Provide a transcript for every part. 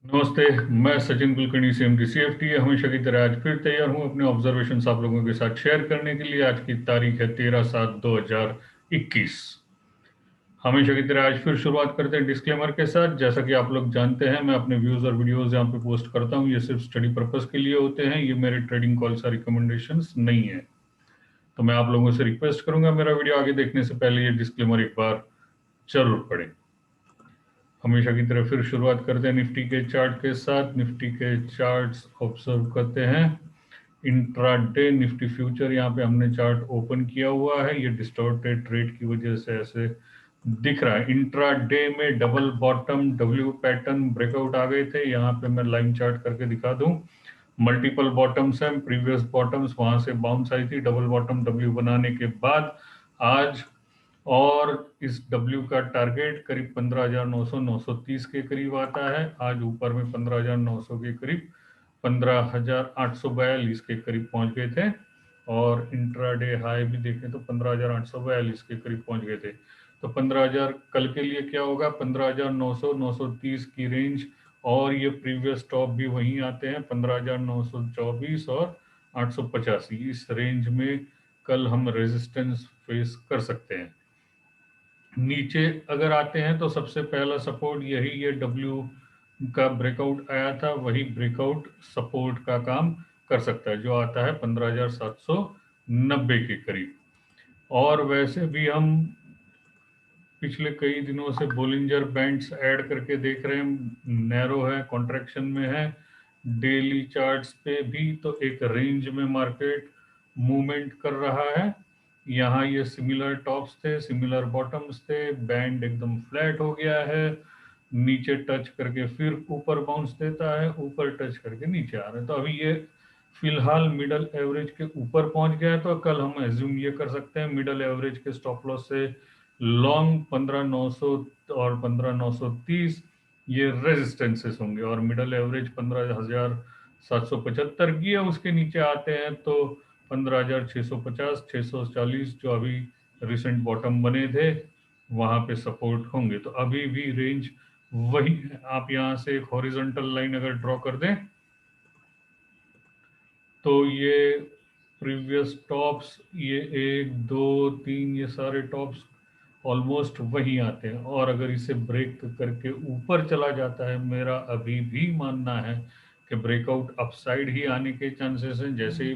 नमस्ते। मैं Sachin Kulkarni CMT CFT हमेशा की तरह आज फिर तैयार हूं अपने ऑब्जर्वेशन आप लोगों के साथ शेयर करने के लिए। आज की तारीख है 13/7/2021। हमेशा की तरह आज फिर शुरुआत करते हैं डिस्क्लेमर के साथ। जैसा कि आप लोग जानते हैं, मैं अपने व्यूज और वीडियोस यहाँ पे पोस्ट करता हूँ, ये सिर्फ स्टडी पर्पस के लिए होते हैं। ये मेरे ट्रेडिंग कॉल्स और रिकमेंडेशंस नहीं है। तो मैं आप लोगों से रिक्वेस्ट करूंगा, मेरा वीडियो आगे देखने से पहले ये डिस्क्लेमर एक बार जरूर पढ़ें। हमेशा की तरह फिर शुरुआत करते हैं निफ्टी के चार्ट के साथ। निफ्टी के चार्ट्स ऑब्जर्व करते हैं। इंट्राडे निफ्टी फ्यूचर, यहाँ पे हमने चार्ट ओपन किया हुआ है। ये डिस्टॉर्टेड ट्रेड की वजह से ऐसे दिख रहा है। इंट्राडे में double bottom W pattern breakout आ गए थे। यहाँ पे मैं लाइन चार्ट करके दिखा दूं। मल्टीपल बॉटम्स हैं, प्रीवियस बॉटम्स वहां से बाउंस आई थी डबल बॉटम डब्ल्यू बनाने के बाद आज। और इस डब्ल्यू का टारगेट करीब 15,900 930 के करीब आता है। आज ऊपर में 15,900 के करीब 15,842 के करीब पहुंच गए थे। और इंट्राडे हाई भी देखें तो 15,842 के करीब पहुंच गए थे। तो 15,000 कल के लिए क्या होगा, 15,900 930 की रेंज। और ये प्रीवियस टॉप भी वहीं आते हैं 15,924 और 885। इस रेंज में कल हम रेजिस्टेंस फेस कर सकते हैं। नीचे अगर आते हैं तो सबसे पहला सपोर्ट यही, ये डब्ल्यू का ब्रेकआउट आया था, वही ब्रेकआउट सपोर्ट का काम कर सकता है, जो आता है 15,790 के करीब। और वैसे भी हम पिछले कई दिनों से बोलिंजर बैंड्स ऐड करके देख रहे हैं। नैरो है, कॉन्ट्रैक्शन में है। डेली चार्ट्स पे भी तो एक रेंज में मार्केट मूवमेंट कर रहा है। यहाँ ये सिमिलर टॉप्स थे, सिमिलर बॉटम्स थे, बैंड एकदम फ्लैट हो गया है। नीचे टच करके फिर ऊपर बाउंस देता है, ऊपर टच करके नीचे आ रहा है। तो अभी ये फिलहाल मिडल एवरेज के ऊपर पहुंच गया है। तो कल हम एज्यूम ये कर सकते हैं मिडल एवरेज के स्टॉप लॉस से लॉन्ग 15,900 और 15,930 ये रेजिस्टेंसेस होंगे। और मिडल एवरेज 15,775 की है। उसके नीचे आते हैं तो 15,650 640 जो अभी रिसेंट बॉटम बने थे वहां पे सपोर्ट होंगे। तो अभी भी रेंज वही है। आप यहां से एक हॉरिजॉन्टल लाइन अगर ड्रॉ कर दें तो ये प्रीवियस टॉप्स, ये एक दो तीन, ये सारे टॉप्स ऑलमोस्ट वही आते हैं। और अगर इसे ब्रेक करके ऊपर चला जाता है, मेरा अभी भी मानना है कि ब्रेकआउट अपसाइड ही आने के चांसेस हैं। जैसे ही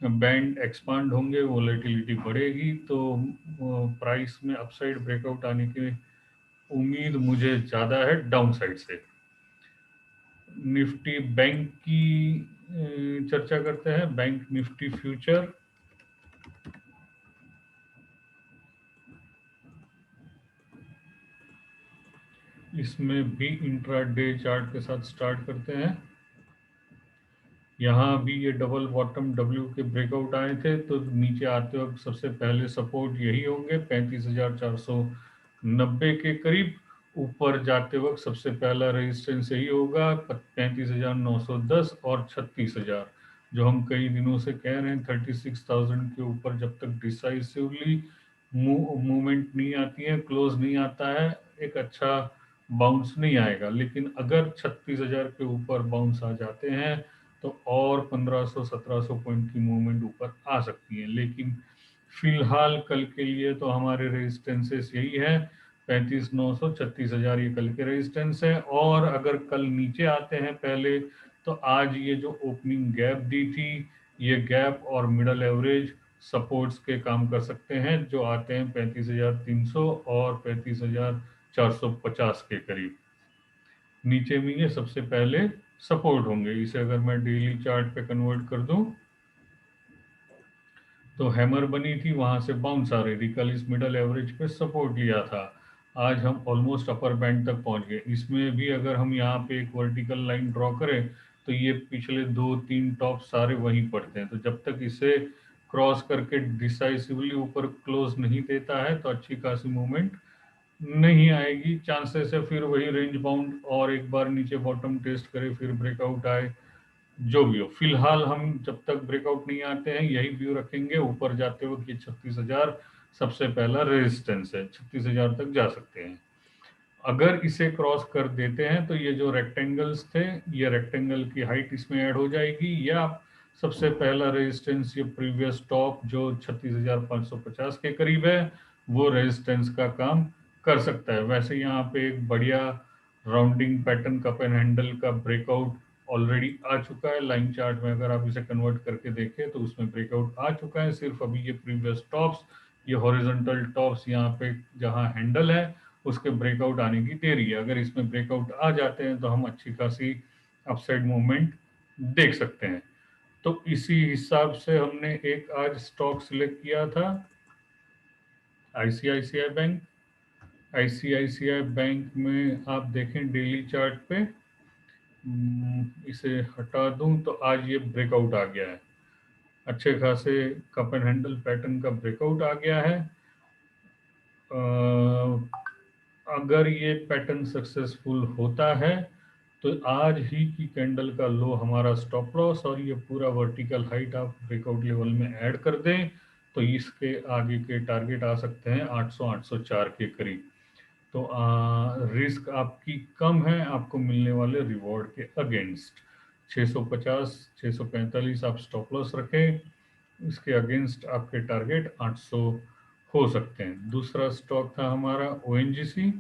बैंड एक्सपांड होंगे, वोलेटिलिटी बढ़ेगी, तो प्राइस में अपसाइड ब्रेकआउट आने की उम्मीद मुझे ज़्यादा है डाउन साइड से। निफ्टी बैंक की चर्चा करते हैं। बैंक निफ्टी फ्यूचर, इसमें भी इंट्राडे चार्ट के साथ स्टार्ट करते हैं। यहाँ भी ये डबल बॉटम डब्ल्यू के ब्रेकआउट आए थे, तो नीचे आते वक्त सबसे पहले सपोर्ट यही होंगे 35,490 के करीब। ऊपर जाते वक्त सबसे पहला रेजिस्टेंस यही होगा 35,910 और 36,000, जो हम कई दिनों से कह रहे हैं। 36,000 के ऊपर जब तक डिसाइसिवली मूवमेंट नहीं आती है, क्लोज नहीं आता है, एक अच्छा बाउंस नहीं आएगा। लेकिन अगर 36,000 के ऊपर बाउंस आ जाते हैं तो और 1500-1700 पॉइंट की मूवमेंट ऊपर आ सकती है। लेकिन फिलहाल कल के लिए तो हमारे रेजिस्टेंसेस यही है 35,900 36,000, ये कल के रेजिस्टेंस है। और अगर कल नीचे आते हैं पहले, तो आज ये जो ओपनिंग गैप दी थी, ये गैप और मिडल एवरेज सपोर्ट्स के काम कर सकते हैं, जो आते हैं 35,300 और 35,450 के करीब। नीचे में ये सबसे पहले सपोर्ट होंगे। इसे अगर मैं डेली चार्ट पे कन्वर्ट कर दूं तो हैमर बनी थी, वहां से बाउंस आ रही थी। कल इस मिडल एवरेज पे सपोर्ट लिया था। आज हम ऑलमोस्ट अपर बैंड तक पहुंच गए। इसमें भी अगर हम यहाँ पे एक वर्टिकल लाइन ड्रॉ करें तो ये पिछले दो तीन टॉप सारे वहीं पड़ते हैं। तो जब तक इसे क्रॉस करके डिसाइसिवली ऊपर क्लोज नहीं देता है तो अच्छी खासी मूवमेंट नहीं आएगी। चांसेस है फिर वही रेंज बाउंड और एक बार नीचे बॉटम टेस्ट करे, फिर ब्रेकआउट आए। जो भी हो, फिलहाल हम जब तक ब्रेकआउट नहीं आते हैं यही व्यू रखेंगे। ऊपर जाते हुए ये 36,000 सबसे पहला रेजिस्टेंस है, 36,000 तक जा सकते हैं। अगर इसे क्रॉस कर देते हैं तो ये जो रेक्टेंगल्स थे, ये रेक्टेंगल की हाइट इसमें ऐड हो जाएगी, या सबसे पहला रेजिस्टेंस ये प्रीवियस टॉप जो 36,550 के करीब है, वो रेजिस्टेंस का काम कर सकता है। वैसे यहाँ पे एक बढ़िया rounding pattern cup and handle का ब्रेकआउट ऑलरेडी आ चुका है। लाइन चार्ट में अगर आप इसे कन्वर्ट करके देखें तो उसमें ब्रेकआउट आ चुका है। सिर्फ अभी ये प्रीवियस टॉप्स, ये हॉरिजॉन्टल टॉप्स यहाँ पे जहाँ हैंडल है उसके ब्रेकआउट आने की देरी है। अगर इसमें ब्रेकआउट आ जाते हैं तो हम अच्छी खासी अपसाइड मूवमेंट देख सकते हैं। तो इसी हिसाब से हमने एक आज स्टॉक सिलेक्ट किया था आईसीआईसीआई बैंक। आईसीआईसीआई बैंक में आप देखें डेली चार्ट पे, इसे हटा दूं तो आज ये ब्रेकआउट आ गया है, अच्छे खासे कप एंड हैंडल पैटर्न का ब्रेकआउट आ गया है। अगर ये पैटर्न सक्सेसफुल होता है तो आज ही की कैंडल का लो हमारा स्टॉप लॉस, और ये पूरा वर्टिकल हाइट आप ब्रेकआउट लेवल में ऐड कर दें तो इसके आगे के टारगेट आ सकते हैं 800 804 के करीब। तो रिस्क आपकी कम है आपको मिलने वाले रिवॉर्ड के अगेंस्ट। 650 645 आप स्टॉप लॉस रखें, इसके अगेंस्ट आपके टारगेट 800 हो सकते हैं। दूसरा स्टॉक था हमारा ओएनजीसी।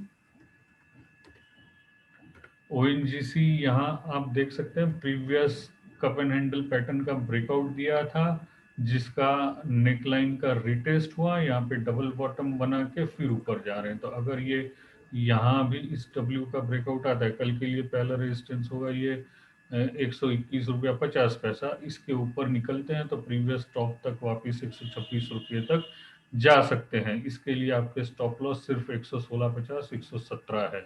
ओएनजीसी यहाँ आप देख सकते हैं previous cup and handle pattern का ब्रेकआउट दिया था, जिसका नेकलाइन का रिटेस्ट हुआ, यहाँ पे डबल बॉटम बना के फिर ऊपर जा रहे हैं। तो अगर ये यहाँ भी इस डब्ल्यू का ब्रेकआउट आता है, कल के लिए पहला रेजिस्टेंस होगा ये 121 रुपया 50 पैसा, इसके ऊपर निकलते हैं तो प्रीवियस टॉप तक वापिस 126 रुपये तक जा सकते हैं। इसके लिए आपके स्टॉप लॉस सिर्फ 116.50 117 है।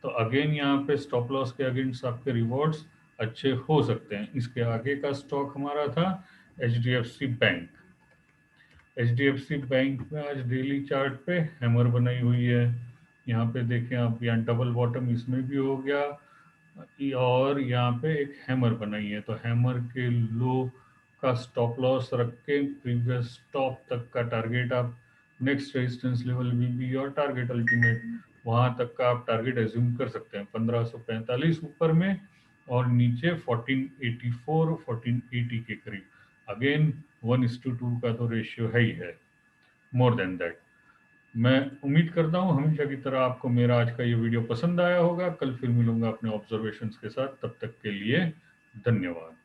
तो अगेन यहाँ पे स्टॉप लॉस के अगेंस्ट आपके रिवॉर्ड्स अच्छे हो सकते हैं। इसके आगे का स्टॉक हमारा था एचडीएफसी बैंक। एचडीएफसी बैंक में आज डेली चार्ट पे हैमर बनाई हुई है, यहाँ पे देखें आप, यहाँ डबल बॉटम इसमें भी हो गया, और यहाँ पे एक हैमर बनाई है। तो हैमर के लो का स्टॉप लॉस रख के प्रीवियस टॉप तक का टारगेट आप, नेक्स्ट रेजिस्टेंस लेवल भी और टारगेट अल्टीमेट वहां तक का आप टारगेट एज्यूम कर सकते हैं 1545 ऊपर में, और नीचे 1484 1480 के करीब। अगेन 1:2 का तो रेशियो है ही है, मोर देन दैट। मैं उम्मीद करता हूँ हमेशा की तरह आपको मेरा आज का ये वीडियो पसंद आया होगा। कल फिर मिलूंगा अपने ऑब्जर्वेशंस के साथ, तब तक के लिए धन्यवाद।